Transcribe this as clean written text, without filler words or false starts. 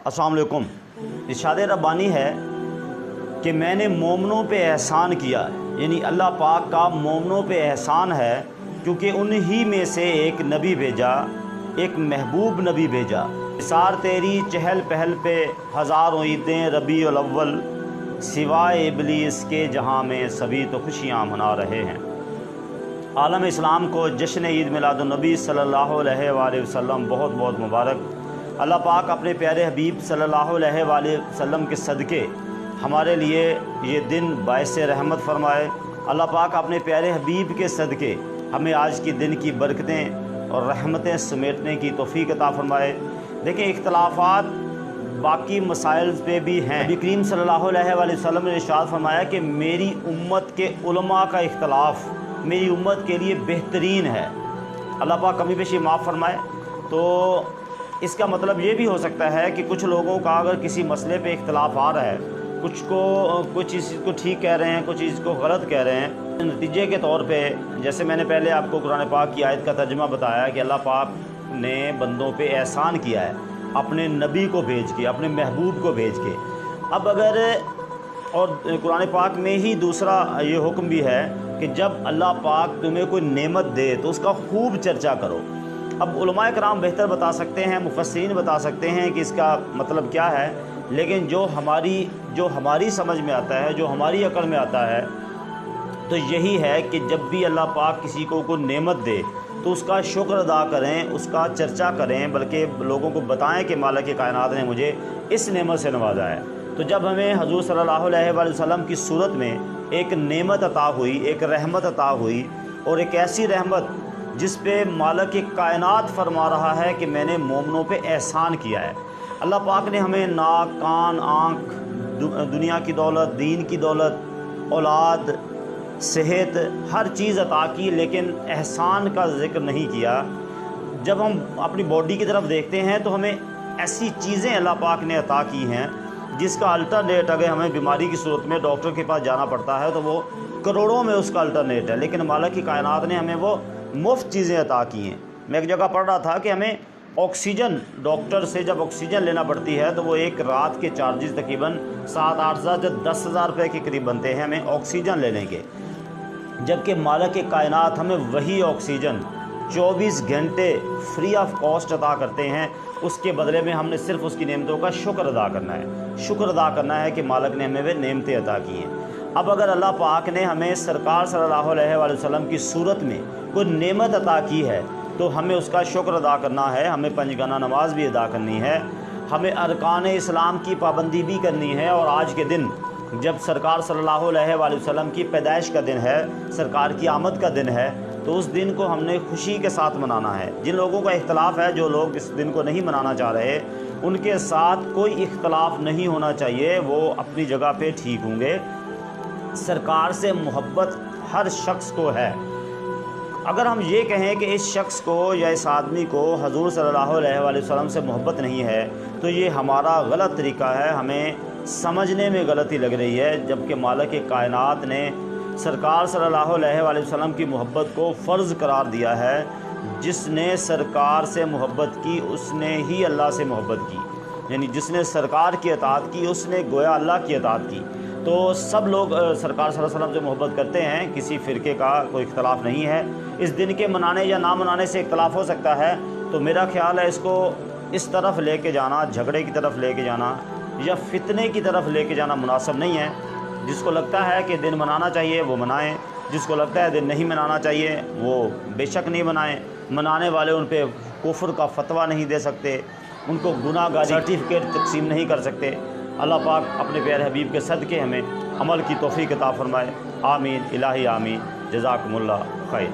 अस्सलाम वालेकुम। इरशाद रब्बानी है कि मैंने मोमनों पे एहसान किया, यानी अल्लाह पाक का मोमनों पे एहसान है क्योंकि उन्हीं में से एक नबी भेजा, एक महबूब नबी भेजा। सार तेरी चहल पहल पे हज़ारों ईदें रबीउल अव्वल, सिवाय इबलीस के जहाँ में सभी तो खुशियाँ मना रहे हैं। आलम इस्लाम को जश्न ईद मिलादुन नबी सल्लल्लाहु अलैहि वसल्लम बहुत बहुत मुबारक। अल्लाह पाक अपने प्यारे हबीब सल्लल्लाहु अलैहि वसल्लम के सदक़े हमारे लिए ये दिन बाइस रहमत फरमाए। अल्लाह पाक अपने प्यारे हबीब के सदक़े हमें आज की दिन की बरकतें और रहमतें समेटने की तौफ़ीक़ अता फरमाए। देखिए, इख्तलाफात बाकी मसाइल पे भी हैं। नबी करीम सल्लल्लाहु अलैहि वसल्लम ने इरशाद फरमाया कि मेरी उम्मत के उलमा का इख्तलाफ मेरी उम्मत के लिए बेहतरीन है। अल्लाह पाक कमी बेशी माफ़ फरमाए। तो इसका मतलब ये भी हो सकता है कि कुछ लोगों का अगर किसी मसले पे इख्तलाफ आ रहा है, कुछ चीज़ को ठीक कह रहे हैं, कुछ चीज़ को गलत कह रहे हैं, नतीजे के तौर पे जैसे मैंने पहले आपको कुरान पाक की आयत का तर्जुमा बताया कि अल्लाह पाक ने बंदों पे एहसान किया है अपने नबी को भेज के, अपने महबूब को भेज के। अब अगर और कुरान पाक में ही दूसरा ये हुक्म भी है कि जब अल्लाह पाक तुम्हें कोई नेमत दे तो उसका खूब चर्चा करो। अब उलमाए कराम बेहतर बता सकते हैं, मुफस्सिरीन बता सकते हैं कि इसका मतलब क्या है, लेकिन जो हमारी समझ में आता है, जो हमारी अक्ल में आता है, तो यही है कि जब भी अल्लाह पाक किसी को कोई नेमत दे तो उसका शुक्र अदा करें, उसका चर्चा करें, बल्कि लोगों को बताएं कि मालिक कायनात ने मुझे इस नेमत से नवाजा है। तो जब हमें हज़ूर सल्लल्लाहु अलैहि वसल्लम की सूरत में एक नेमत अता हुई, एक रहमत अता हुई, और एक ऐसी रहमत जिस पे मालिक कायनात फरमा रहा है कि मैंने मोमनों पे एहसान किया है। अल्लाह पाक ने हमें नाक, कान, आँख, दुनिया की दौलत, दीन की दौलत, औलाद, सेहत, हर चीज़ अता की, लेकिन एहसान का ज़िक्र नहीं किया। जब हम अपनी बॉडी की तरफ देखते हैं तो हमें ऐसी चीज़ें अल्लाह पाक ने अता की हैं जिसका अल्टरनेट अगर हमें बीमारी की सूरत में डॉक्टर के पास जाना पड़ता है तो वो करोड़ों में उसका अल्टरनेट है, लेकिन मालिक की कायनात ने हमें वो मुफ्त चीज़ें अता की हैं। मैं एक जगह पढ़ रहा था कि हमें ऑक्सीजन, डॉक्टर से जब ऑक्सीजन लेना पड़ती है तो वो एक रात के चार्जेस तकरीबन 7-8 हज़ार से 10,000 रुपये के करीब बनते हैं हमें ऑक्सीजन लेने के, जबकि मालिक कायनात हमें वही ऑक्सीजन 24 घंटे फ्री ऑफ कॉस्ट अता करते हैं। उसके बदले में हमने सिर्फ उसकी नेमतों का शुक्र अदा करना है। शुक्र अदा करना है कि मालिक ने हमें वे नेमतें अता की हैं। अब अगर अल्लाह पाक ने हमें सरकार सल्लल्लाहु अलैहि वसल्लम की सूरत में कोई नेमत अता की है तो हमें उसका शुक्र अदा करना है। हमें पंजगाना नमाज भी अदा करनी है, हमें अरकान इस्लाम की पाबंदी भी करनी है। और आज के दिन जब सरकार सल्लल्लाहु अलैहि वसल्लम की पैदाइश का दिन है, सरकार की आमद का दिन है, तो उस दिन को हमने खुशी के साथ मनाना है। जिन लोगों का इख्तलाफ है, जो लोग इस दिन को नहीं मनाना चाह रहे, उनके साथ कोई इख्तलाफ नहीं होना चाहिए, वो अपनी जगह पे ठीक होंगे। सरकार से मोहब्बत हर शख्स को है। अगर हम ये कहें कि इस शख्स को या इस आदमी को हज़ूर सल्लल्लाहु अलैहि वसल्लम से मोहब्बत नहीं है तो ये हमारा गलत तरीका है, हमें समझने में गलती लग रही है। जबकि मालिक कायनात ने सरकार सल्लल्लाहु अलैहि वसल्लम की मोहब्बत को फ़र्ज़ करार दिया है। जिसने सरकार से मोहब्बत की उसने ही अल्लाह से मोहब्बत की, यानी जिसने सरकार की अताअत की उसने गोया अल्लाह की अताअत की। तो सब लोग सरकार सल्लल्लाहु अलैहि वसल्लम से मोहब्बत करते हैं, किसी फ़िरके का कोई इख्तलाफ नहीं है। इस दिन के मनाने या ना मनाने से इख्तलाफ हो सकता है, तो मेरा ख़्याल है इसको इस तरफ लेके जाना, झगड़े की तरफ लेके जाना या फितने की तरफ लेके जाना मुनासिब नहीं है। जिसको लगता है कि दिन मनाना चाहिए वो मनाएं, जिसको लगता है दिन नहीं मनाना चाहिए वो बेशक नहीं मनाएं। मनाने वाले उन पे कुफ्र का फतवा नहीं दे सकते, उनको गुनाहगारी सर्टिफिकेट तकसीम नहीं कर सकते। अल्लाह पाक अपने प्यारे हबीब के सदक़े हमें अमल की तौफ़ीक़ अता फ़रमाए। आमीन इलाही आमीन। जज़ाकुमुल्लाह खैर।